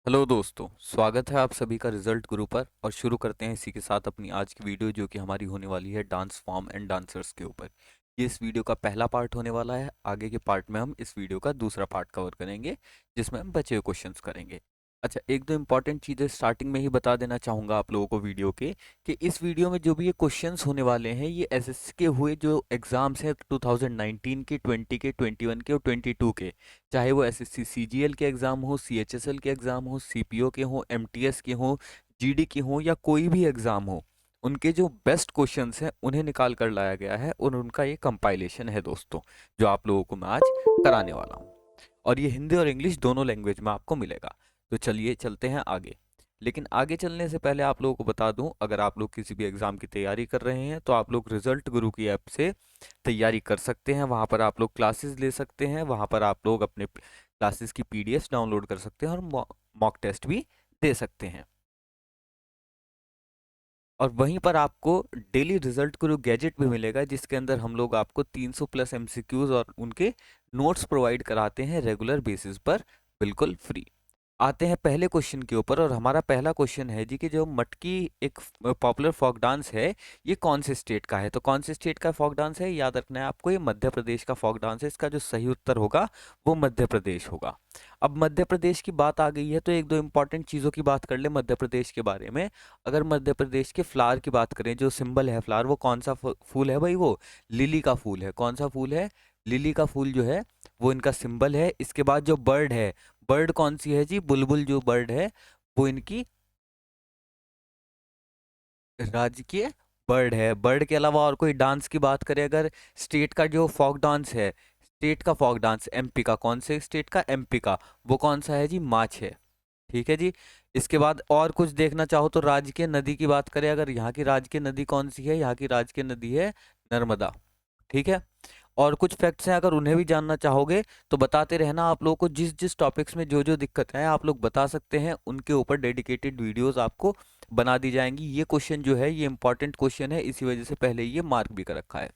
Hello दोस्तों, स्वागत है आप सभी का रिजल्ट गुरु पर। और शुरू करते हैं इसी के साथ अपनी आज की वीडियो, जो कि हमारी होने वाली है डांस फॉर्म एंड डांसर्स के ऊपर। ये इस वीडियो का पहला पार्ट होने वाला है। आगे के पार्ट में हम इस वीडियो का दूसरा पार्ट कवर करेंगे, जिसमें हम बचे हुए क्वेश्चंस करेंगे। अच्छा, एक दो इंपॉर्टेंट चीज़ें स्टार्टिंग में ही बता देना चाहूँगा आप लोगों को वीडियो के, कि इस वीडियो में जो भी ये क्वेश्चंस होने वाले हैं, ये एसएससी के हुए जो एग्ज़ाम्स हैं 2019 के, 20 के, 21 के और 22 के। चाहे वो एसएससी सीजीएल के एग्ज़ाम हो, सीएचएसएल के एग्ज़ाम हो, सीपीओ के हो, एमटीएस के हो, जीडी के हो, या कोई भी एग्ज़ाम हो, उनके जो बेस्ट क्वेश्चंस हैं उन्हें निकाल कर लाया गया है और उनका ये कंपाइलेशन है दोस्तों, जो आप लोगों को मैं आज कराने वाला हूँ। और ये हिंदी और इंग्लिश दोनों लैंग्वेज में आपको मिलेगा। तो चलिए चलते हैं आगे। लेकिन आगे चलने से पहले आप लोगों को बता दूं, अगर आप लोग किसी भी एग्ज़ाम की तैयारी कर रहे हैं तो आप लोग रिजल्ट गुरु की ऐप से तैयारी कर सकते हैं। वहाँ पर आप लोग क्लासेस ले सकते हैं, वहाँ पर आप लोग अपने क्लासेस की पीडीएफ डाउनलोड कर सकते हैं और मॉक टेस्ट भी दे सकते हैं। और वहीं पर आपको डेली रिजल्ट गुरु गैजेट भी मिलेगा, जिसके अंदर हम लोग आपको 300 प्लस एमसीक्यूज और उनके नोट्स प्रोवाइड कराते हैं रेगुलर बेसिस पर, बिल्कुल फ्री। आते हैं पहले क्वेश्चन के ऊपर, और हमारा पहला क्वेश्चन है जी कि जो मटकी एक पॉपुलर फोक डांस है, ये कौन से स्टेट का है। तो कौन से स्टेट का फोक डांस है, याद रखना है आपको, ये मध्य प्रदेश का फोक डांस है। इसका जो सही उत्तर होगा वो मध्य प्रदेश होगा। अब मध्य प्रदेश की बात आ गई है तो एक दो इंपॉर्टेंट चीज़ों की बात कर ले मध्य प्रदेश के बारे में। अगर मध्य प्रदेश के फ्लावर की बात करें, जो सिंबल है फ्लावर, वो कौन सा फूल है भाई, वो लिली का फूल है। कौन सा फूल है, लिली का फूल जो है वो इनका सिंबल है। इसके बाद जो बर्ड है, बर्ड कौन सी है जी, बुलबुल जो बर्ड है वो इनकी राजकीय बर्ड है। बर्ड के अलावा और कोई डांस की बात करें अगर, स्टेट का जो फोक डांस है, स्टेट का फोक डांस एमपी का, कौन से स्टेट का, एमपी का, वो कौन सा है जी, माछ है। ठीक है जी। इसके बाद और कुछ देखना चाहो तो राजकीय नदी की बात करें अगर, यहाँ की राजकीय नदी कौन सी है, यहाँ की राजकीय नदी है नर्मदा। ठीक है। और कुछ फैक्ट्स हैं, अगर उन्हें भी जानना चाहोगे तो बताते रहना। आप लोगों को जिस जिस टॉपिक्स में जो जो दिक्कत है आप लोग बता सकते हैं, उनके ऊपर डेडिकेटेड वीडियोस आपको बना दी जाएंगी। ये क्वेश्चन जो है ये इंपॉर्टेंट क्वेश्चन है, इसी वजह से पहले ये मार्क भी कर रखा है।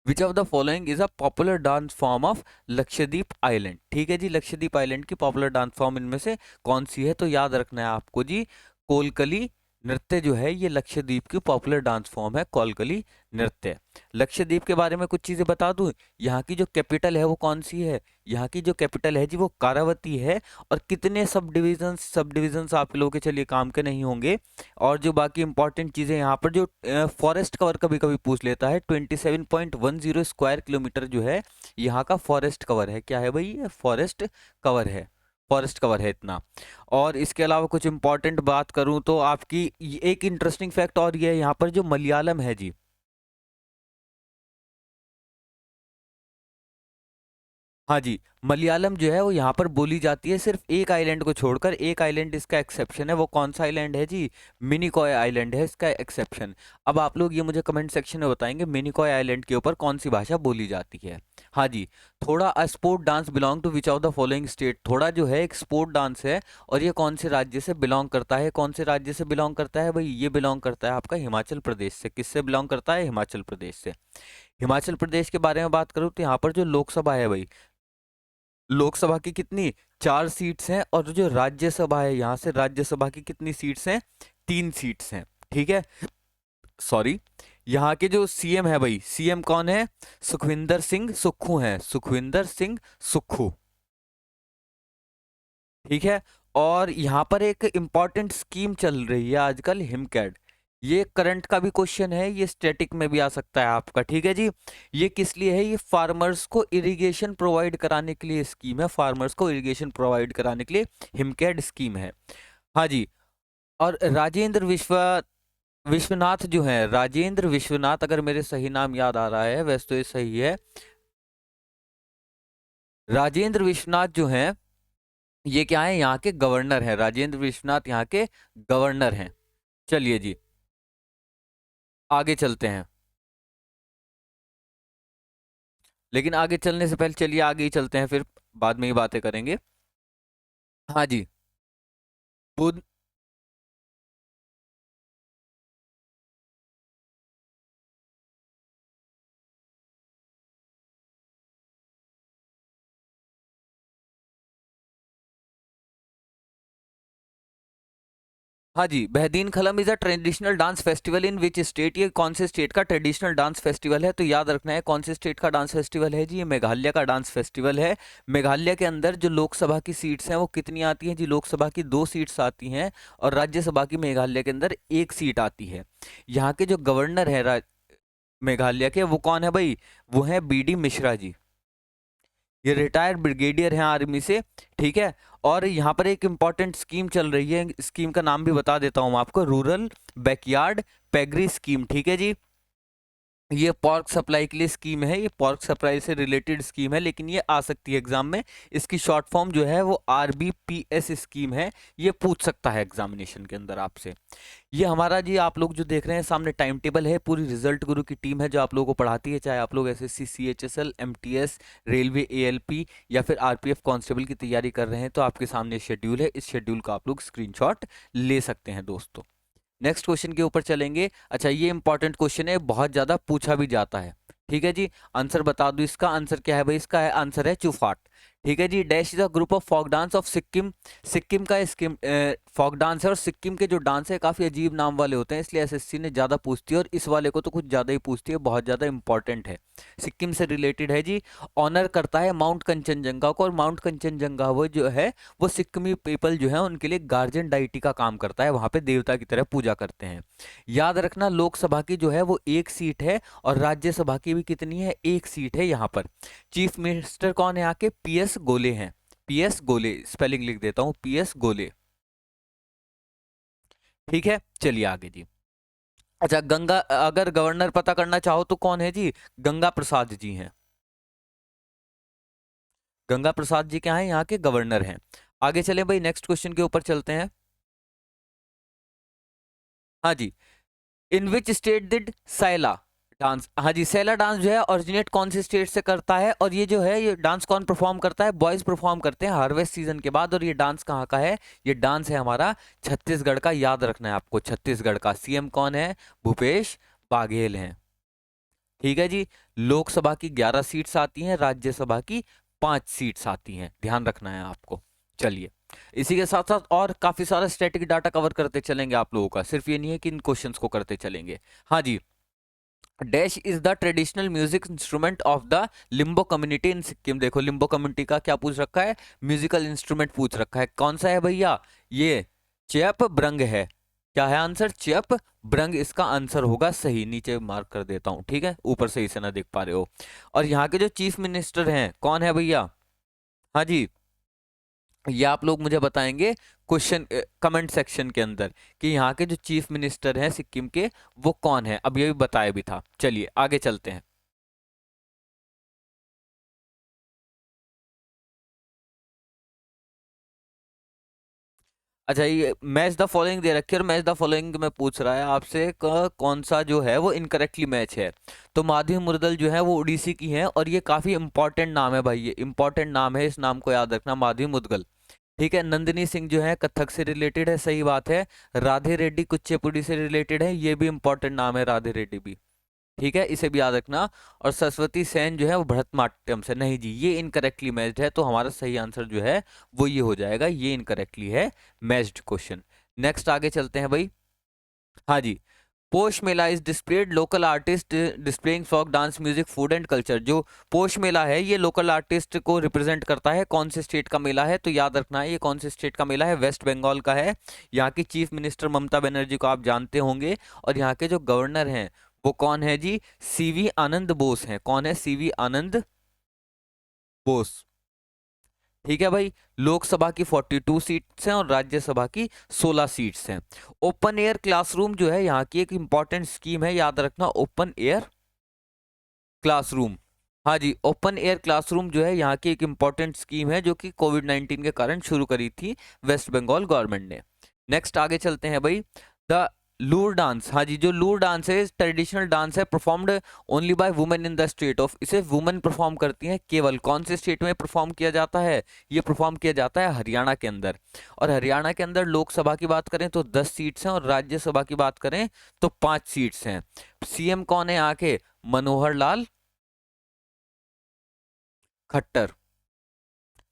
विच of the following is a popular dance form of Lakshadweep island. ठीक है जी, लक्षद्वीप आइलैंड की पॉपुलर डांस फॉर्म इनमें से कौन सी है, तो याद रखना है आपको जी, कोलकली नृत्य जो है ये लक्षद्वीप की पॉपुलर डांस फॉर्म है, कोलकली नृत्य। लक्षद्वीप के बारे में कुछ चीजें बता दूं, यहाँ की जो कैपिटल है वो कौन सी है, यहाँ की जो कैपिटल है जी वो कारावती है। और कितने सब डिविजन्स आप लोगों के चलिए काम के नहीं होंगे। और जो बाकी इंपॉर्टेंट चीज़ें यहाँ पर, जो फॉरेस्ट कवर कभी कभी पूछ लेता है, 27.10 स्क्वायर किलोमीटर जो है यहाँ का फॉरेस्ट कवर है। क्या है भाई, ये फॉरेस्ट कवर है, फॉरेस्ट कवर है इतना। और इसके अलावा कुछ इंपॉर्टेंट बात करूँ तो आपकी एक इंटरेस्टिंग फैक्ट और ये है, यहाँ पर जो मलयालम है जी, हाँ जी, मलयालम जो है वो यहाँ पर बोली जाती है सिर्फ एक आइलैंड को छोड़कर। एक आइलैंड इसका एक्सेप्शन है, वो कौन सा आइलैंड है जी, मिनिकॉय आइलैंड है इसका एक्सेप्शन। अब आप लोग ये मुझे कमेंट सेक्शन में बताएंगे मिनिकॉय आइलैंड के ऊपर कौन सी भाषा बोली जाती है। हाँ जी। थोड़ा a sport dance belong to which of the following state, थोड़ा जो है एक स्पोर्ट डांस है, और ये कौन से राज्य से बिलोंग करता है, कौन से राज्य से बिलोंग करता है भाई, ये बिलोंग करता है आपका हिमाचल प्रदेश से। किससे बिलोंग करता है, हिमाचल प्रदेश से। हिमाचल प्रदेश के बारे में बात करूँ तो यहाँ पर जो लोकसभा है भाई, लोकसभा की कितनी, 4 सीट्स हैं। और जो राज्यसभा है, यहाँ से राज्यसभा की कितनी सीट्स हैं, 3 सीट्स हैं। ठीक है। सॉरी, यहाँ के जो सीएम है भाई, सीएम कौन है, सुखविंदर सिंह सुक्खू हैं, सुखविंदर सिंह सुक्खू। ठीक है। और यहाँ पर एक इंपॉर्टेंट स्कीम चल रही है आजकल, हिमकैड। ये करंट का भी क्वेश्चन है, ये स्टैटिक में भी आ सकता है आपका। ठीक है जी। ये किस लिए है, ये फार्मर्स को इरिगेशन प्रोवाइड कराने के लिए स्कीम है, फार्मर्स को इरिगेशन प्रोवाइड कराने के लिए हिमकैड स्कीम है। हाँ जी। और राजेंद्र विश्वनाथ जो है, राजेंद्र विश्वनाथ, अगर मेरे सही नाम याद आ रहा है, वैसे तो ये सही है, राजेंद्र विश्वनाथ जो है ये क्या है, यहाँ के गवर्नर हैं। राजेंद्र विश्वनाथ यहाँ के गवर्नर हैं। चलिए जी, आगे चलते हैं। लेकिन आगे चलने से पहले चलिए आगे ही चलते हैं, फिर बाद में ही बातें करेंगे। हाँ जी। बुध हाँ जी, बहदीन खलम is a traditional dance festival in which state, ये कौन से स्टेट का ट्रेडिशनल डांस फेस्टिवल है? तो याद रखना है कौन से स्टेट का डांस फेस्टिवल है जी, ये मेघालय का डांस फेस्टिवल है। मेघालय के अंदर जो लोकसभा की सीट्स हैं वो कितनी आती हैं जी? लोकसभा की 2 सीट्स आती हैं और राज्यसभा की मेघालय के अंदर 1 सीट आती है। यहाँ के जो गवर्नर है मेघालय के, वो कौन है भाई? वो है BD मिश्रा जी। ये रिटायर्ड ब्रिगेडियर हैं आर्मी से, ठीक है। और यहाँ पर एक इंपॉर्टेंट स्कीम चल रही है, स्कीम का नाम भी बता देता हूँ आपको, रूरल बैकयार्ड पेगरी स्कीम, ठीक है जी। ये पॉर्क सप्लाई के लिए स्कीम है, ये पॉर्क सप्लाई से रिलेटेड स्कीम है, लेकिन ये आ सकती है एग्जाम में। इसकी शॉर्ट फॉर्म जो है वो RBPS स्कीम है। ये पूछ सकता है एग्जामिनेशन के अंदर आपसे। ये हमारा जी, आप लोग जो देख रहे हैं सामने टाइम टेबल है, पूरी रिजल्ट गुरु की टीम है जो आप लोगों को पढ़ाती है, चाहे आप लोग SSC CHSL MTS railway ALP या फिर RPF कांस्टेबल की तैयारी कर रहे हैं, तो आपके सामने शेड्यूल है, इस शेड्यूल का आप लोग स्क्रीनशॉट ले सकते हैं दोस्तों। नेक्स्ट क्वेश्चन के ऊपर चलेंगे। अच्छा, ये इंपॉर्टेंट क्वेश्चन है, बहुत ज्यादा पूछा भी जाता है, ठीक है जी। आंसर बता दो, इसका आंसर क्या है भाई? इसका है आंसर है चुफाट, ठीक है जी। Dash is a group of folk dance of Sikkim. Sikkim का स्किम फोक डांस है, और सिक्किम के जो डांस है काफी अजीब नाम वाले होते हैं, इसलिए SSC ने ज्यादा पूछती है, और इस वाले को तो कुछ ज्यादा ही पूछती है, बहुत ज्यादा इंपॉर्टेंट है, सिक्किम से रिलेटेड है जी। ऑनर करता है माउंट कंचनजंगा को, और माउंट कंचनजंगा वो जो है वो सिक्किमी पीपल जो है उनके लिए गार्जियन डाइटी का काम करता है, वहां पे देवता की तरह पूजा करते हैं। याद रखना, लोकसभा की जो है वो 1 सीट है, और राज्यसभा की भी कितनी है? 1 सीट है यहाँ पर। चीफ मिनिस्टर कौन है आके? PS गोले हैं। PS गोले, स्पेलिंग लिख देता हूं, PS गोले, ठीक है। चलिए आगे जी। अच्छा, गंगा, अगर गवर्नर पता करना चाहो तो कौन है जी? गंगा प्रसाद जी हैं। गंगा प्रसाद जी क्या है? यहाँ के गवर्नर हैं। आगे चले भाई, नेक्स्ट क्वेश्चन के ऊपर चलते हैं। हाँ जी, in which state did Saila dance, हाँ जी, सैला डांस जो है ओरिजिनेट कौन से स्टेट से करता है? और ये जो है ये डांस कौन परफॉर्म करता है? बॉयज परफॉर्म करते हैं हार्वेस्ट सीजन के बाद। और ये डांस कहाँ का है? ये डांस है हमारा छत्तीसगढ़ का, याद रखना है आपको, छत्तीसगढ़ का। CM कौन है? भूपेश बाघेल हैं, ठीक है जी। लोकसभा की 11 सीट्स आती हैं, राज्यसभा की 5 सीट्स आती हैं, ध्यान रखना है आपको। चलिए, इसी के साथ साथ और काफी सारा स्टैटिक डाटा कवर करते चलेंगे आप लोगों का, सिर्फ ये नहीं है कि इन क्वेश्चंस को करते चलेंगे। हाँ जी, dash is the traditional music instrument of the Limbu community in Sikkim. देखो, लिम्बो कम्युनिटी का क्या पूछ रखा है? म्यूजिकल इंस्ट्रूमेंट पूछ रखा है, कौन सा है भैया? ये चेप ब्रंग है। क्या है आंसर? चेप ब्रंग इसका आंसर होगा सही। नीचे मार्क कर देता हूं, ठीक है, ऊपर सही से ना देख पा रहे हो। और यहाँ के जो चीफ मिनिस्टर हैं कौन है भैया? हाँ जी, ये आप लोग मुझे बताएंगे क्वेश्चन कमेंट सेक्शन के अंदर कि यहाँ के जो चीफ मिनिस्टर हैं सिक्किम के वो कौन है। अब ये भी बताया भी था। चलिए आगे चलते हैं। अच्छा, ये मैच द फॉलोइंग दे रखी है, और मैच द फॉलोइंग में पूछ रहा है आपसे कौन सा जो है वो इनकरेक्टली मैच है। तो माधवी मुरदल जो है वो उड़ीसी की हैं, और ये काफी इंपॉर्टेंट नाम है भाई, ये इंपॉर्टेंट नाम है, इस नाम को याद रखना, माधवी मुदगल, ठीक है। नंदिनी सिंह जो है कथक से रिलेटेड है, सही बात है। राधे रेड्डी कुचिपुड़ी से रिलेटेड है, ये भी इंपॉर्टेंट नाम है, राधे रेड्डी भी, ठीक है, इसे भी याद रखना। और सरस्वती सेन जो है वो भरतनाट्यम से, नहीं जी, ये इनकरेक्टली मैच्ड है, तो हमारा सही आंसर जो है वो ये हो जाएगा, ये इनकरेक्टली है मैच्ड क्वेश्चन। नेक्स्ट आगे चलते हैं भाई। हाँ जी, Poush Mela is displayed local artist displaying folk dance music food and culture. जो पोष मेला है ये लोकल आर्टिस्ट को रिप्रेजेंट करता है, कौन से स्टेट का मेला है? तो याद रखना है ये कौन से स्टेट का मेला है, वेस्ट बंगाल का है। यहाँ की चीफ मिनिस्टर ममता बनर्जी को आप जानते होंगे, और यहाँ के जो गवर्नर हैं वो कौन है जी? CV आनंद बोस हैं। कौन है? CV आनंद बोस, ठीक है भाई। लोकसभा की 42 सीट्स हैं और राज्यसभा की 16 सीट्स हैं। ओपन एयर क्लासरूम जो है यहाँ की एक इंपॉर्टेंट स्कीम है, याद रखना, ओपन एयर क्लासरूम। हाँ जी, ओपन एयर क्लासरूम जो है यहाँ की एक इंपॉर्टेंट स्कीम है, जो कि कोविड-19 के कारण शुरू करी थी वेस्ट बंगाल गवर्नमेंट ने। नेक्स्ट आगे चलते हैं भाई। द लूर डांस, हाँ जी, जो लूर डांस है ट्रेडिशनल डांस है, performed only by women in the state of, इसे वुमेन परफॉर्म करती हैं केवल। कौन से स्टेट में परफॉर्म किया जाता है? ये परफॉर्म किया जाता है हरियाणा के अंदर। और हरियाणा के अंदर लोकसभा की बात करें तो 10 सीट्स हैं, और राज्यसभा की बात करें तो 5 सीट्स हैं। CM कौन है यहाँ के? मनोहर लाल खट्टर,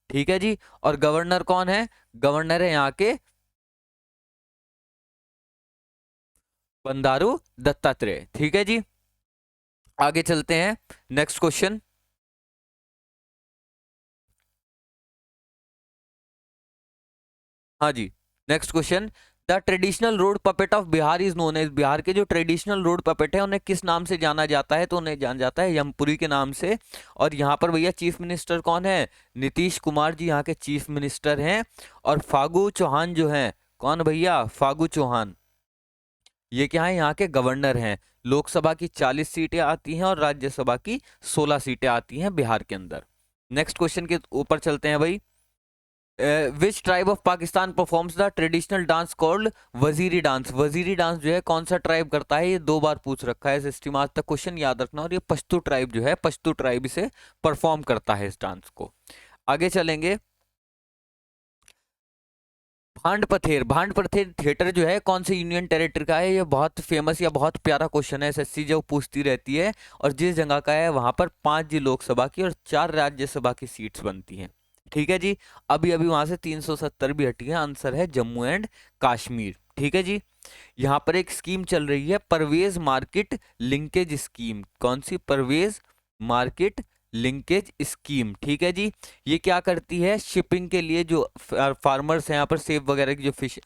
ठीक है जी। और गवर्नर कौन है? गवर्नर है यहाँ के बंडारू दत्तात्रेय। ठीक है जी, आगे चलते हैं। Next question. हाँ जी, next question. The traditional rod puppet of Bihar is known as, Bihar के जो ट्रेडिशनल रोड पपेट है उन्हें किस नाम से जाना जाता है? तो उन्हें जाना जाता है यमपुरी के नाम से। और यहाँ पर भैया चीफ मिनिस्टर कौन है? नीतीश कुमार जी यहाँ के चीफ मिनिस्टर हैं। और फागू चौहान जो हैं, कौन भैया? फागू चौहान, ये क्या है? यहाँ के गवर्नर हैं। लोकसभा की 40 सीटें आती हैं और राज्यसभा की 16 सीटें आती हैं बिहार के अंदर। नेक्स्ट क्वेश्चन के ऊपर चलते हैं भाई। Which tribe of Pakistan performs the traditional dance called Waziri dance? Waziri dance जो है कौन सा ट्राइब करता है? ये 2 बार पूछ रखा है सिस्टम आज तक, क्वेश्चन याद रखना। और ये पश्तू ट्राइब जो है, पश्तू ट्राइब इसे परफॉर्म करता है इस डांस को। आगे चलेंगे। भांड पथेर, भांड पथेर थिएटर जो है कौन से यूनियन टेरिटरी का है? ये बहुत फेमस या बहुत प्यारा क्वेश्चन है, एसएससी जो पूछती रहती है। और जिस जगह का है वहां पर 5 जी लोकसभा की और 4 राज्यसभा की सीट्स बनती हैं। ठीक है जी, अभी अभी वहां से 370 भी हटी है। आंसर है जम्मू एंड कश्मीर। ठीक है जी, यहाँ पर एक स्कीम चल रही है, परवेज मार्केट लिंकेज स्कीम। कौन सी? Parvez market linkage scheme. ठीक है जी, ये क्या करती है? शिपिंग के लिए जो फार्मर्स हैं यहाँ पर, सेब वगैरह की जो फिश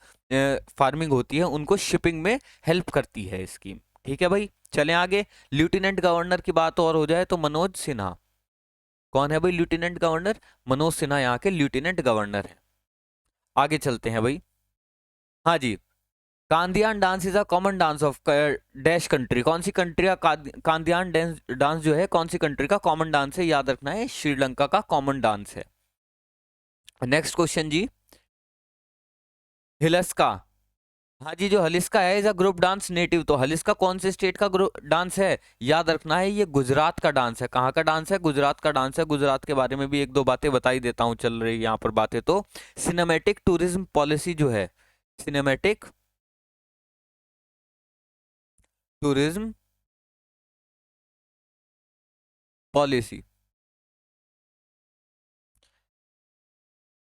फार्मिंग होती है उनको शिपिंग में हेल्प करती है स्कीम। ठीक है भाई, चलें आगे। लेफ्टिनेंट गवर्नर की बात और हो जाए तो मनोज सिन्हा। कौन है भाई लेफ्टिनेंट गवर्नर? मनोज सिन्हा यहाँ के लेफ्टिनेंट गवर्नर हैं। आगे चलते हैं भाई। हाँ जी, Kandyan dance is a common dance of dash country. कौन सी कंट्री का कांदियान डांस डांस जो है कौन सी कंट्री का कॉमन डांस है? याद रखना है, श्रीलंका का कॉमन डांस है। नेक्स्ट क्वेश्चन जी। हिलस्का, हाँ जी, जो हलिस्का है is a group dance native. तो हलिस्का कौन से स्टेट का ग्रुप डांस है? याद रखना है, ये गुजरात का डांस है। कहाँ का डांस है? गुजरात का डांस है। गुजरात के बारे में भी 1-2 बातें बता ही देता हूँ, चल रही यहाँ पर बातें तो। सिनेमैटिक टूरिज्म पॉलिसी जो है, सिनेमैटिक टूरिज्म पॉलिसी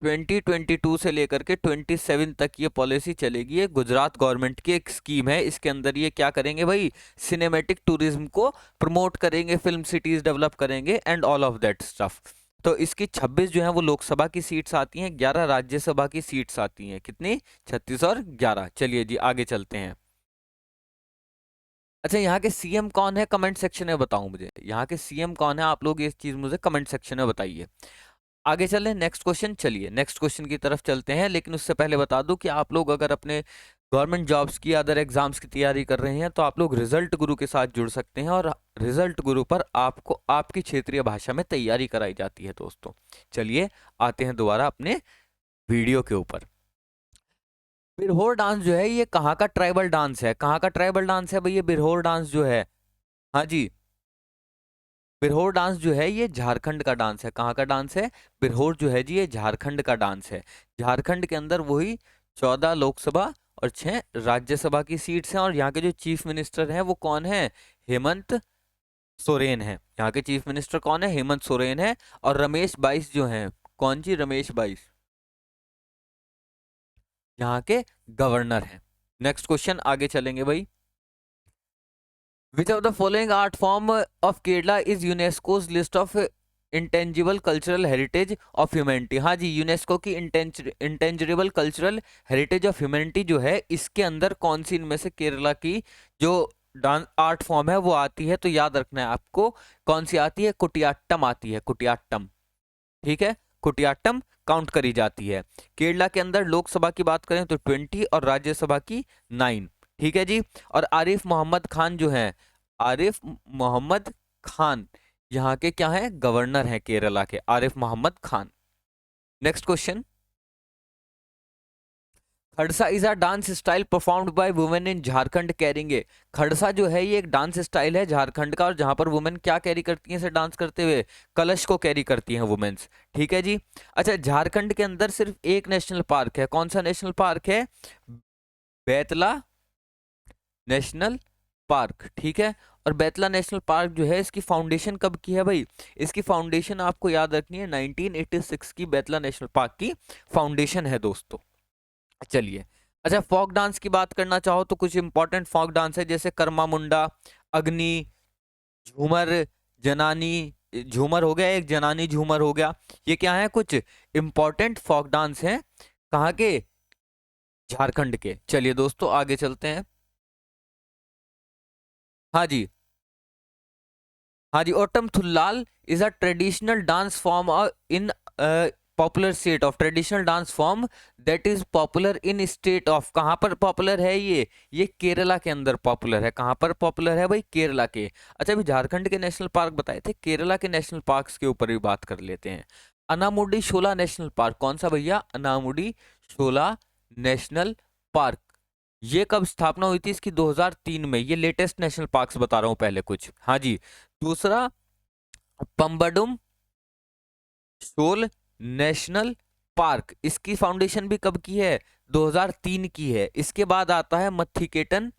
2022 से लेकर के 27 तक ये पॉलिसी चलेगी। ये गुजरात गवर्नमेंट की एक स्कीम है। इसके अंदर ये क्या करेंगे भाई? सिनेमैटिक टूरिज्म को प्रमोट करेंगे, फिल्म सिटीज डेवलप करेंगे and all of that stuff. तो इसकी 26 जो है वो लोकसभा की सीट्स आती हैं, 11 राज्यसभा की सीट्स आती हैं। कितनी? 36 और 11। चलिए जी, आगे चलते हैं। अच्छा, यहाँ के सीएम कौन है? कमेंट सेक्शन में बताऊं मुझे, यहाँ के सीएम कौन है? आप लोग ये चीज मुझे कमेंट सेक्शन में बताइए। आगे चलें, नेक्स्ट क्वेश्चन। चलिए नेक्स्ट क्वेश्चन की तरफ चलते हैं, लेकिन उससे पहले बता दूं कि आप लोग अगर अपने गवर्नमेंट जॉब्स की, अदर एग्जाम्स की तैयारी कर रहे हैं तो आप लोग रिजल्ट गुरु के साथ जुड़ सकते हैं। और रिजल्ट गुरु पर आपको आपकी क्षेत्रीय भाषा में तैयारी कराई जाती है दोस्तों। चलिए आते हैं दोबारा अपने वीडियो के ऊपर। बिरहोर डांस जो है ये कहाँ का ट्राइबल डांस है? कहाँ का ट्राइबल डांस है भैया बिरहोर डांस जो है? हाँ जी, बिरहोर डांस जो है ये झारखंड का डांस है। कहाँ का डांस है? बिरहोर जो है जी ये झारखंड का डांस है। झारखंड के अंदर वही 14 लोकसभा और 6 राज्यसभा की सीट्स हैं। और यहाँ के जो चीफ मिनिस्टर हैं वो कौन है? हेमंत सोरेन है। यहाँ के चीफ मिनिस्टर कौन है? हेमंत सोरेन है। और रमेश बाइस जो हैं, कौन जी? रमेश बाइस यहाँ के गवर्नर हैं। नेक्स्ट क्वेश्चन, आगे चलेंगे भाई। Which of the following art form of Kerala is UNESCO's list of intangible cultural heritage of humanity? हाँ जी, यूनेस्को की intangible cultural heritage of humanity जो है, इसके अंदर कौन सी इनमें से केरला की जो डांस आर्ट फॉर्म है वो आती है? तो याद रखना है आपको, कौन सी आती है? कुटियाट्टम आती है, कुटियाट्टम। ठीक है, कुटियाट्टम काउंट करी जाती है। केरला के अंदर लोकसभा की बात करें तो 20 और राज्यसभा की 9। ठीक है जी, और आरिफ मोहम्मद खान जो है, आरिफ मोहम्मद खान यहाँ के क्या है? गवर्नर हैं केरला के, Arif Mohammad Khan. Next question. Khadsa is a dance style performed by women in Jharkhand carrying. Khadsa जो है ये एक डांस स्टाइल है झारखंड का, और जहां पर वुमेन क्या कैरी करती हैं इसे डांस करते हुए? कलश को कैरी करती हैं वुमेन्स। ठीक है जी। अच्छा, झारखंड के अंदर सिर्फ एक नेशनल पार्क है। कौन सा नेशनल पार्क है? बैतला नेशनल पार्क। ठीक है, और बैतला नेशनल पार्क जो है इसकी फाउंडेशन कब की है भाई? इसकी फाउंडेशन आपको याद रखनी है, 1986 की बैतला नेशनल पार्क की फाउंडेशन है दोस्तों। चलिए अच्छा, फोक डांस की बात करना चाहो तो कुछ इंपॉर्टेंट फोक डांस है, जैसे कर्मा मुंडा, अग्नि, झूमर, जनानी झूमर हो गया, एक जनानी झूमर हो गया। ये क्या है, कुछ इंपॉर्टेंट फोक डांस हैं, कहाँ के, झारखंड के। चलिए दोस्तों आगे चलते हैं। हाँ जी, हाँ जी, Ottam Thullal is a traditional dance form in popular state of, traditional dance form that is popular in state of, कहाँ पर पॉपुलर है ये केरला के अंदर पॉपुलर है। कहाँ पर पॉपुलर है भाई, केरला के। अच्छा, अभी झारखंड के नेशनल पार्क बताए थे, केरला के नेशनल पार्क्स के ऊपर भी बात कर लेते हैं। अनामुडी शोला नेशनल पार्क कौन सा भैया, अनामुडी शोला नेशनल पार्क, ये कब स्थापना हुई थी इसकी, 2003 में। ये लेटेस्ट नेशनल पार्क्स बता रहा हूं पहले कुछ। हाँ जी, दूसरा पम्बडुम शोल नेशनल पार्क, इसकी फाउंडेशन भी कब की है, 2003 की है। इसके बाद आता है मथिकेटन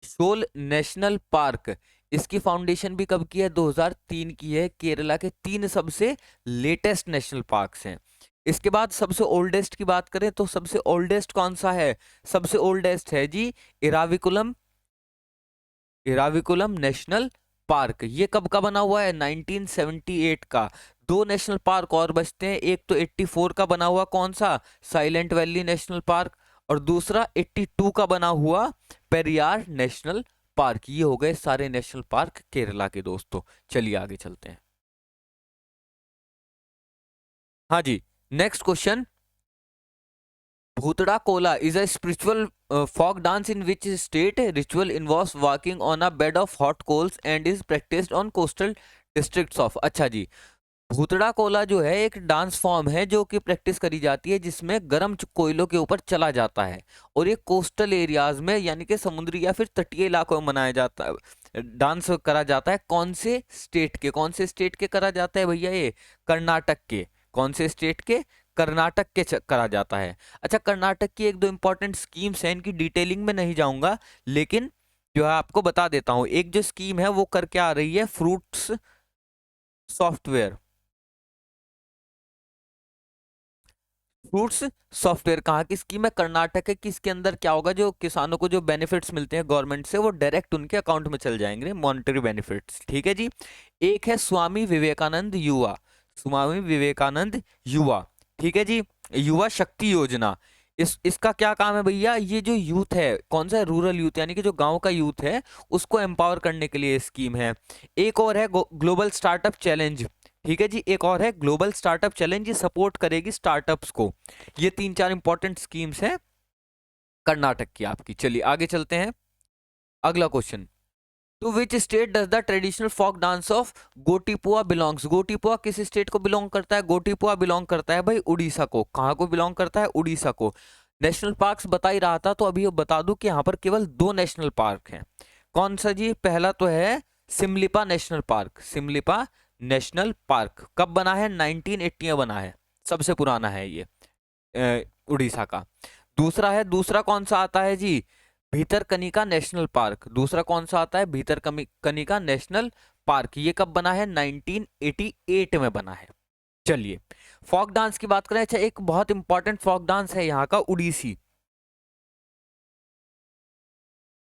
शोल नेशनल पार्क, इसकी फाउंडेशन भी कब की है, 2003 की है। केरला के 3 सबसे लेटेस्ट नेशनल पार्क्स हैं। इसके बाद सबसे ओल्डेस्ट की बात करें तो सबसे ओल्डेस्ट कौन सा है, सबसे ओल्डेस्ट है जी इराविकुलम, इराविकुलम नेशनल पार्क। ये कब का बना हुआ है, 1978 का। दो नेशनल पार्क और बचते हैं, एक तो 84 का बना हुआ कौन सा, साइलेंट वैली नेशनल पार्क, और दूसरा 82 का बना हुआ पेरियार नेशनल पार्क। ये हो गए सारे नेशनल पार्क केरला के दोस्तों। चलिए आगे चलते हैं। हाँ जी, next question, Bhutda Kola is a spiritual folk dance in which state ritual involves walking on a bed of hot coals and is practiced on coastal districts of। अच्छा जी, भूतड़ा कोला जो है एक डांस फॉर्म है जो कि practice करी जाती है, जिसमें गर्म कोयलों के ऊपर चला जाता है, और ये कोस्टल एरियाज में यानी कि समुद्री या फिर तटीय इलाकों में मनाया जाता है, डांस करा जाता है। कौन से स्टेट के, कौन से स्टेट के करा जाता है भैया, ये कर्नाटक के। कौन से स्टेट के, कर्नाटक के करा जाता है। अच्छा, कर्नाटक की एक दो इंपॉर्टेंट स्कीम्स हैं, इनकी डिटेलिंग में नहीं जाऊंगा, लेकिन जो है आपको बता देता हूं। एक जो स्कीम है वो करके आ रही है फ्रूट्स सॉफ्टवेयर, फ्रूट्स सॉफ्टवेयर कहाँ की स्कीम है, कर्नाटक है। किसके अंदर क्या होगा, जो किसानों को जो बेनिफिट्स मिलते हैं गवर्नमेंट से वो डायरेक्ट उनके अकाउंट में चल जाएंगे, मॉनेटरी बेनिफिट्स। ठीक है जी। एक है स्वामी विवेकानंद युवा, स्वामी विवेकानंद युवा, ठीक है जी, युवा शक्ति योजना। इसका क्या काम है भैया, ये जो यूथ है, कौन सा, रूरल यूथ यानी कि जो गांव का यूथ है, उसको एम्पावर करने के लिए स्कीम है। एक और है ग्लोबल स्टार्टअप चैलेंज, ठीक है जी, एक और है ग्लोबल स्टार्टअप चैलेंज, ये सपोर्ट करेगी स्टार्टअप्स को। ये 3-4 इंपॉर्टेंट स्कीम्स हैं कर्नाटक की आपकी। चलिए आगे चलते हैं, अगला question, to which state does the traditional folk dance of Gotipua belongs, Gotipua किस स्टेट को बिलोंग करता है, गोटीपुआ बिलोंग करता है भाई उड़ीसा को। कहाँ को बिलोंग करता है, उड़ीसा को। नेशनल पार्क्स बता ही रहा था, तो अभी बता दूं कि यहाँ पर केवल 2 नेशनल पार्क हैं। कौन सा जी, पहला तो है सिमलिपा नेशनल पार्क, सिमलिपा नेशनल पार्क कब बना है, 1980 में बना है, सबसे पुराना है ये उड़ीसा का। दूसरा है, दूसरा कौन सा आता है जी, भीतरकनिका नेशनल पार्क। दूसरा कौन सा आता है, भीतरकनिका नेशनल पार्क। ये कब बना है, 1988 में बना है। चलिए फोक डांस की बात करें, अच्छा एक बहुत इंपॉर्टेंट फोक डांस है यहाँ का, उड़ीसी।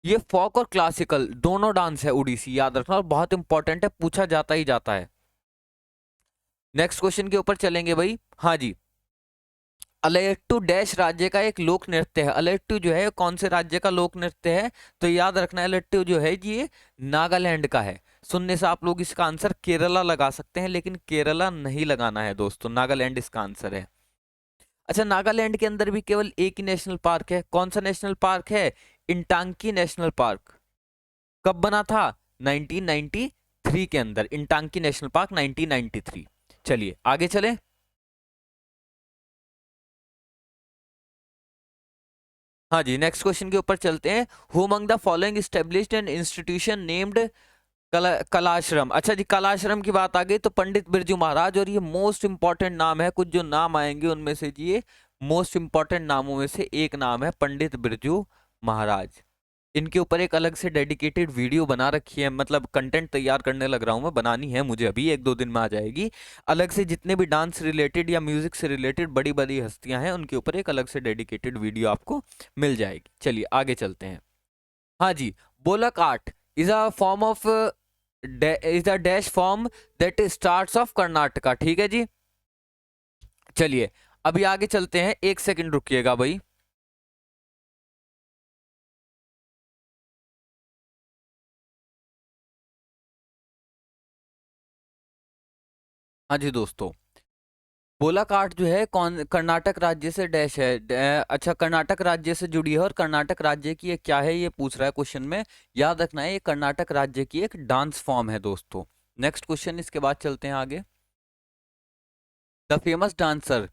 ये फोक और क्लासिकल दोनों डांस है उड़ीसी, याद रखना, और बहुत इंपॉर्टेंट है, पूछा जाता ही जाता है। नेक्स्ट क्वेश्चन के ऊपर चलेंगे भाई। हाँ जी, अलेट्टू डैश राज्य का एक लोक नृत्य है। अलेट्टू जो है कौन से राज्य का लोक नृत्य है, तो याद रखना अलेट्टू जो है ये नागालैंड का है। सुनने से आप लोग इसका आंसर केरला लगा सकते हैं, लेकिन केरला नहीं लगाना है दोस्तों, नागालैंड इसका आंसर है। अच्छा, नागालैंड के अंदर भी केवल एक ही नेशनल पार्क है, कौन सा नेशनल पार्क है, इंटांकी नेशनल पार्क। कब बना था, 1993 के अंदर, इंटांकी नेशनल पार्क 1993। चलिए आगे चले। हाँ जी, नेक्स्ट क्वेश्चन के ऊपर चलते हैं। Who among the following established an institution named Kalashram. अच्छा जी, कलाश्रम की बात आ गई तो पंडित बिरजू महाराज, और ये मोस्ट इंपॉर्टेंट नाम है, कुछ जो नाम आएंगे उनमें से जी ये मोस्ट इंपॉर्टेंट नामों में से एक नाम है पंडित बिरजू महाराज। इनके ऊपर एक अलग से डेडिकेटेड वीडियो बना रखी है, मतलब कंटेंट तैयार करने लग रहा हूँ मैं, बनानी है मुझे, अभी एक दो दिन में आ जाएगी। अलग से जितने भी डांस रिलेटेड या म्यूजिक से रिलेटेड बड़ी बड़ी हस्तियां हैं उनके ऊपर एक अलग से डेडिकेटेड वीडियो आपको मिल जाएगी। चलिए आगे चलते हैं। हाँ जी, बोलक art is a form of is a dash form that starts of Karnataka. ठीक है जी, चलिए अभी आगे चलते हैं, एक सेकंड रुकिएगा भाई। हाँ जी दोस्तों, बोलक आर्ट जो है कौन कर्नाटक राज्य से डैश है, अच्छा कर्नाटक राज्य से जुड़ी है, और कर्नाटक राज्य की ये क्या है ये पूछ रहा है क्वेश्चन में। याद रखना है ये कर्नाटक राज्य की एक डांस फॉर्म है दोस्तों। नेक्स्ट क्वेश्चन, इसके बाद चलते हैं आगे। द फेमस डांसर,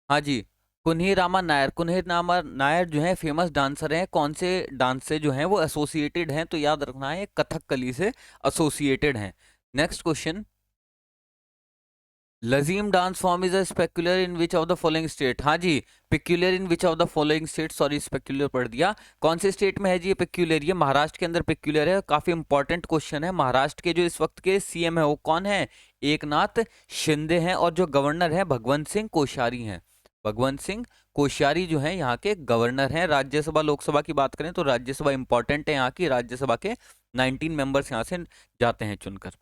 हाँ जी, कुन्ही रामा नायर। कुन्ही रामा नायर जो है फेमस डांसर हैं, कौन से डांस से जो है वो एसोसिएटेड हैं, तो याद रखना है कथकली से एसोसिएटेड हैं। Next question, Lezim dance form is a specular in which of the following state. हाँ जी, peculiar in which of the following state, sorry specular पढ़ दिया। कौन से स्टेट में है जी ये पिक्यूलर? ये महाराष्ट्र के अंदर पिक्यूलर है। काफी इंपॉर्टेंट क्वेश्चन है। महाराष्ट्र के जो इस वक्त के सीएम है वो कौन है? एकनाथ शिंदे हैं, और जो गवर्नर है भगवंत सिंह कोश्यारी हैं। भगवंत सिंह कोश्यारी जो है यहाँ के गवर्नर हैं। राज्यसभा लोकसभा की बात करें तो राज्यसभा इंपॉर्टेंट है, यहाँ की राज्यसभा के 19 मेंबर्स यहाँ से जाते हैं चुनकर।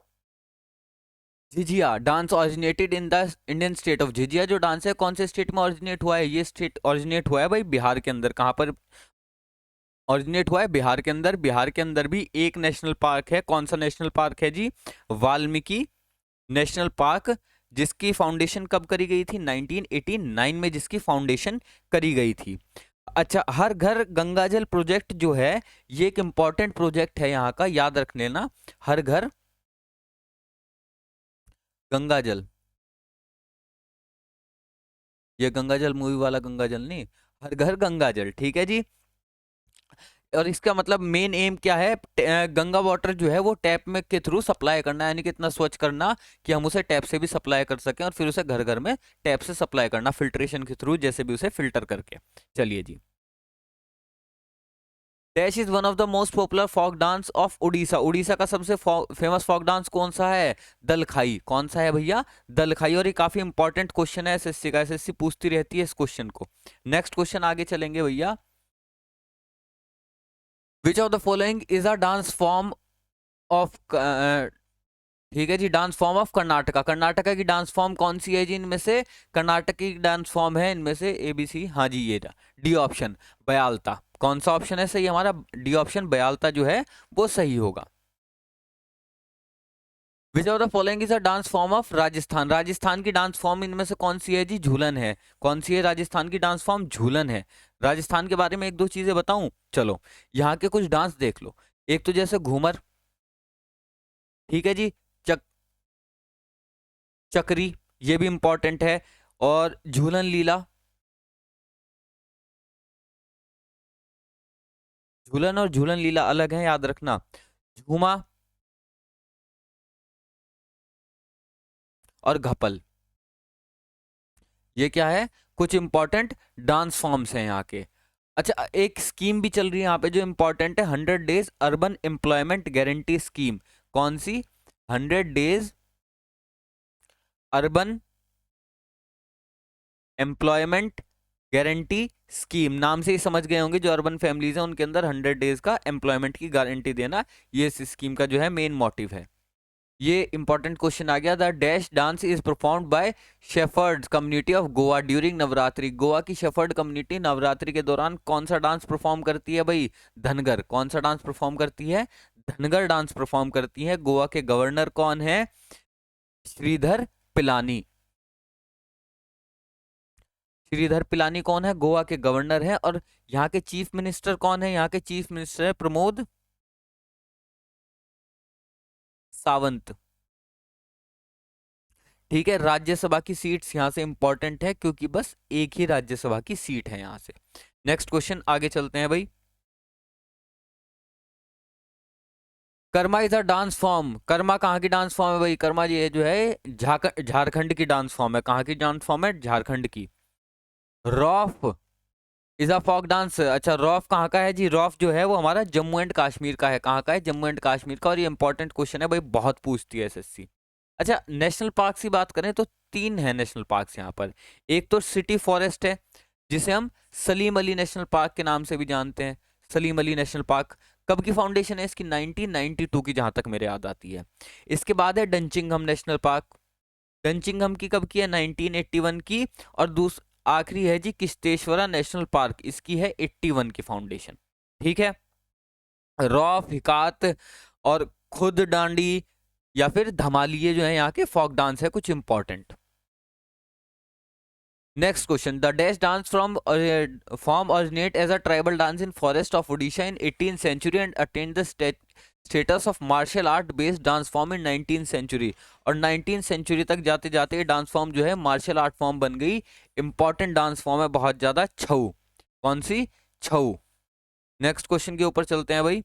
Jhijhiya dance originated in the Indian state of, jhijhiya जो डांस है कौन से स्टेट में ओरिजिनेट हुआ है? ये स्टेट ओरिजिनेट हुआ है भाई बिहार के अंदर। कहाँ पर ओरिजिनेट हुआ है? बिहार के अंदर। बिहार के अंदर भी एक नेशनल पार्क है, कौन सा नेशनल पार्क है जी? वाल्मीकि नेशनल पार्क, जिसकी फाउंडेशन कब करी गई थी? 1989 में जिसकी फाउंडेशन करी गई थी। अच्छा, हर घर गंगाजल प्रोजेक्ट जो है ये एक इंपॉर्टेंट प्रोजेक्ट है यहाँ का, याद रख लेना। हर घर गंगाजल, ये गंगाजल मूवी वाला गंगाजल नहीं, हर घर गंगाजल, ठीक है जी। और इसका मतलब मेन एम क्या है? गंगा वाटर जो है वो टैप में के थ्रू सप्लाई करना, यानी कि इतना स्वच्छ करना कि हम उसे टैप से भी सप्लाई कर सकें, और फिर उसे घर घर में टैप से सप्लाई करना, फिल्ट्रेशन के थ्रू जैसे भी उसे फिल्टर करके। चलिए जी, dash is one of the most popular folk dance of Orissa. Orissa का सबसे फेमस फोक डांस कौन सा है? दलखाई। कौन सा है भैया? दलखाई। और ये काफी इंपॉर्टेंट क्वेश्चन है एसएससी का, एसएससी पूछती रहती है इस क्वेश्चन को। नेक्स्ट क्वेश्चन आगे चलेंगे भैया। Which of the following is a dance form of, ठीक है जी, dance form of Karnataka. Karnataka की डांस फॉर्म कौन सी है जी इनमें से? कर्नाटक की डांस फॉर्म है इनमें से एबीसी, हाँ जी ये डी ऑप्शन बयालता। कौन सा ऑप्शन है सही हमारा? डी ऑप्शन बयालता जो है वो सही होगा। विच of the following is a dance form of Rajasthan. Rajasthan की डांस फॉर्म इनमें से कौन सी है जी? झूलन है। कौन सी है राजस्थान की डांस फॉर्म? झूलन है। राजस्थान के बारे में एक दो चीजें बताऊं, चलो यहाँ के कुछ डांस देख लो। एक तो जैसे घूमर, ठीक है जी, चक चक्री, ये भी इंपॉर्टेंट है, और झूलन लीला। झूलन और झूलन लीला अलग है, याद रखना। झूमा और घपल, ये क्या है? कुछ इंपॉर्टेंट डांस फॉर्म्स हैं यहाँ के। अच्छा, एक स्कीम भी चल रही है यहाँ पे जो इंपॉर्टेंट है, 100 days urban employment guarantee scheme. कौन सी? 100 days urban employment guarantee scheme. नाम से ही समझ गए होंगे, जो अर्बन फैमिलीज हैं उनके अंदर 100 डेज का एम्प्लॉयमेंट की गारंटी देना, ये इस स्कीम का जो है मेन मोटिव है। ये इंपॉर्टेंट क्वेश्चन आ गया। The dash dance is performed by shepherd community of Goa during Navratri. Goa की शेफर्ड कम्युनिटी नवरात्रि के दौरान कौन सा डांस परफॉर्म करती है भाई? धनगर। कौन सा डांस परफॉर्म करती है? धनगर डांस परफॉर्म करती है। गोवा के गवर्नर कौन है? श्रीधर पिलानी। श्रीधर पिलानी कौन है? गोवा के गवर्नर है। और यहाँ के चीफ मिनिस्टर कौन है? यहाँ के चीफ मिनिस्टर है प्रमोद सावंत। ठीक है, राज्यसभा की सीट्स यहाँ से इंपॉर्टेंट है क्योंकि बस एक ही राज्यसभा की सीट है यहाँ से। नेक्स्ट क्वेश्चन आगे चलते हैं भाई। Karma is a dance form. Karma कहाँ की डांस फॉर्म है भाई? कर्मा ये जो है झारखंड की डांस फॉर्म है। कहाँ की डांस फॉर्म है? झारखंड की। Rauf is a folk dance. अच्छा, रॉफ कहाँ का है जी? रॉफ जो है वो हमारा जम्मू एंड कश्मीर का है। कहाँ का है? जम्मू एंड कश्मीर का। और ये इंपॉर्टेंट क्वेश्चन है भाई, बहुत पूछती है एसएससी। अच्छा, नेशनल पार्क की बात करें तो 3 है नेशनल पार्क्स यहाँ पर। एक तो सिटी फॉरेस्ट है, जिसे हम सलीम अली नेशनल पार्क के नाम से भी जानते हैं। सलीम अली नेशनल पार्क कब की फाउंडेशन है इसकी? 1992 की, जहां तक मेरे याद आती है। इसके बाद है डंचिंगम नेशनल पार्क। डंचिंगम की कब की है? 1981 की। और आखिरी है जी किश्तेश्वरा नेशनल पार्क, इसकी है 81 की फाउंडेशन। ठीक है। रॉफ, हिकात और खुद डांडी या फिर धमाली, ये जो है यहाँ के फोक डांस है कुछ important. Next question, the dash dance from form originate as a tribal dance in forest of Odisha in 18th century and attained the status of martial art based dance form in 19th century। और 19th century तक जाते जाते ये dance form जो है martial art form बन गई। Important dance form है बहुत ज्यादा, छऊ। कौन सी? छऊ। नेक्स्ट क्वेश्चन के ऊपर चलते हैं भाई।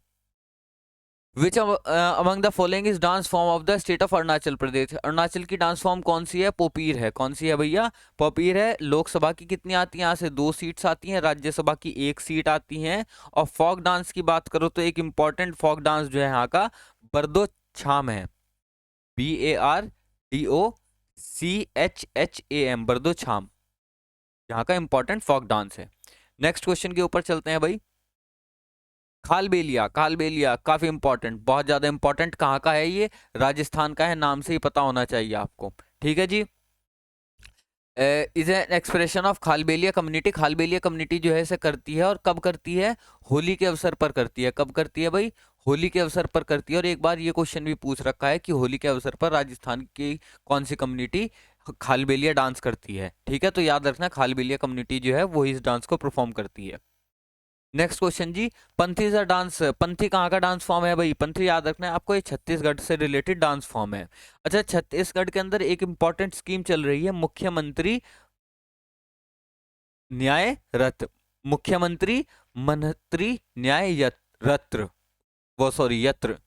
Which among the following is dance form of the state of Arunachal Pradesh? Arunachal की डांस फॉर्म कौन सी है? पोपीर है। कौन सी है भैया? पोपीर है। लोकसभा की कितनी आती हैं? यहाँ से 2 सीट्स आती हैं, राज्यसभा की 1 सीट आती हैं। और फोक डांस की बात करो तो एक इंपॉर्टेंट फोक डांस जो है यहाँ का बर्दो छाम है। BARDOCHHAM, बर्दो छाम यहाँ का इंपॉर्टेंट फोक डांस है। नेक्स्ट क्वेश्चन के ऊपर चलते हैं भाई। खालबेलिया, खालबेलिया काफी इंपॉर्टेंट, बहुत ज्यादा इंपॉर्टेंट। कहाँ का है ये? राजस्थान का है, नाम से ही पता होना चाहिए आपको। ठीक है जी। Is an expression of Kalbelia community. Kalbelia community जो है इसे करती है, और कब करती है? होली के अवसर पर करती है। कब करती है भाई? होली के अवसर पर करती है। और एक बार ये क्वेश्चन भी पूछ रखा है कि होली के अवसर पर राजस्थान की कौन सी कम्युनिटी खालबेलिया डांस करती है। ठीक है, तो याद रखना खालबेलिया कम्युनिटी जो है वो इस डांस को परफॉर्म करती है। नेक्स्ट क्वेश्चन जी, Panthi is a dance. Panthi कहाँ का डांस फॉर्म है भाई? पंथी याद रखना है आपको, ये छत्तीसगढ़ से रिलेटेड डांस फॉर्म है। अच्छा, छत्तीसगढ़ के अंदर एक इंपॉर्टेंट स्कीम चल रही है, मुख्यमंत्री न्याय रत्न। मुख्यमंत्री मंत्री न्याय रत्र, वो सॉरी यत्र।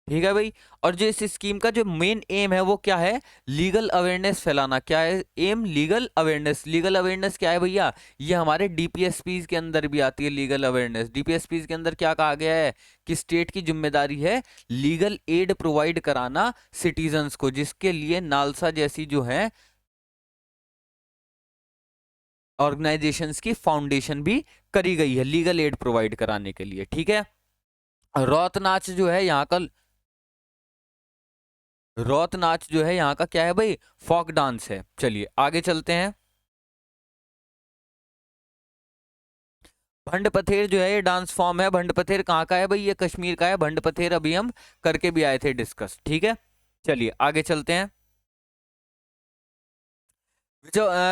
ठीक है भाई। और जो इस स्कीम का जो मेन एम है वो क्या है? लीगल अवेयरनेस फैलाना। क्या है aim? Legal awareness. Legal awareness क्या है भैया? ये हमारे डीपीएसपीज के अंदर भी आती है लीगल अवेयरनेस। डीपीएसपीज के अंदर क्या कहा गया है कि स्टेट की जिम्मेदारी है लीगल एड प्रोवाइड कराना सिटीजन्स को, जिसके लिए नालसा जैसी जो है ऑर्गेनाइजेशंस की फाउंडेशन भी करी गई है लीगल एड प्रोवाइड कराने के लिए। ठीक है। रौत नाच जो है यहाँ का, रौत नाच जो है यहाँ का क्या है भाई? फोक डांस है। चलिए आगे चलते हैं। भंड पथेर जो है ये डांस फॉर्म है। भंड पथेर कहाँ का है भाई? ये कश्मीर का है। भंड पथेर अभी हम करके भी आए थे डिस्कस। ठीक है, चलिए आगे चलते हैं।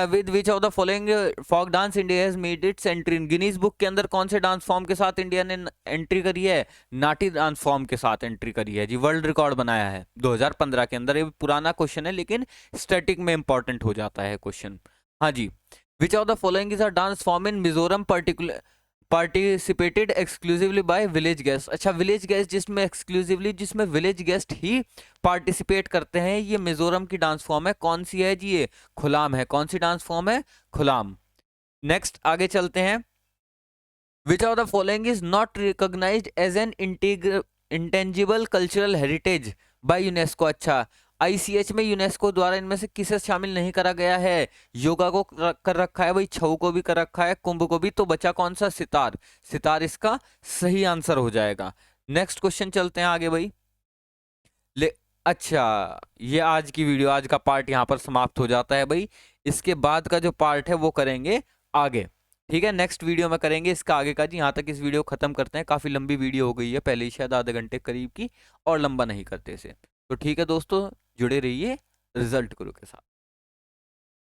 With which of the following folk dance India has made its entry in Guinness book के अंदर? कौन से डांस फॉर्म के साथ इंडिया ने एंट्री करी है? नाटी डांस फॉर्म के साथ एंट्री करी है जी। वर्ल्ड रिकॉर्ड बनाया है 2015 के अंदर। ये पुराना क्वेश्चन है लेकिन स्टैटिक में इंपॉर्टेंट हो जाता है क्वेश्चन। हाँ जी। Which of the following is a dance form in Mizoram particular participated exclusively by village guest? अच्छा, विलेज गेस्ट जिसमें एक्सक्लूसिवली जिसमें विलेज गेस्ट ही पार्टिसिपेट करते हैं, ये मिजोरम की डांस फॉर्म है। कौन सी है जी? ये खुलाम है। कौन सी डांस फॉर्म है? खुलाम। नेक्स्ट आगे चलते हैं। Which of the following is not recognized as an intangible cultural heritage by UNESCO? अच्छा, आईसीएच में यूनेस्को द्वारा इनमें से किसे शामिल नहीं करा गया है? योगा को कर रखा है भाई, छऊ को भी कर रखा है, कुंभ को भी, तो बचा कौन सा? सितार। सितार इसका सही आंसर हो जाएगा। नेक्स्ट क्वेश्चन चलते हैं आगे भाई। ले अच्छा, ये आज की वीडियो, आज का पार्ट यहाँ पर समाप्त हो जाता है भाई। इसके बाद का जो पार्ट है वो करेंगे आगे। ठीक है, नेक्स्ट वीडियो में करेंगे इसका आगे का जी। यहाँ तक इस वीडियो को खत्म करते हैं, काफी लंबी वीडियो हो गई है पहले ही, शायद आधे घंटे करीब की, और लंबा नहीं करते इसे। तो ठीक है दोस्तों, जुड़े रहिए रिजल्ट गुरु के साथ।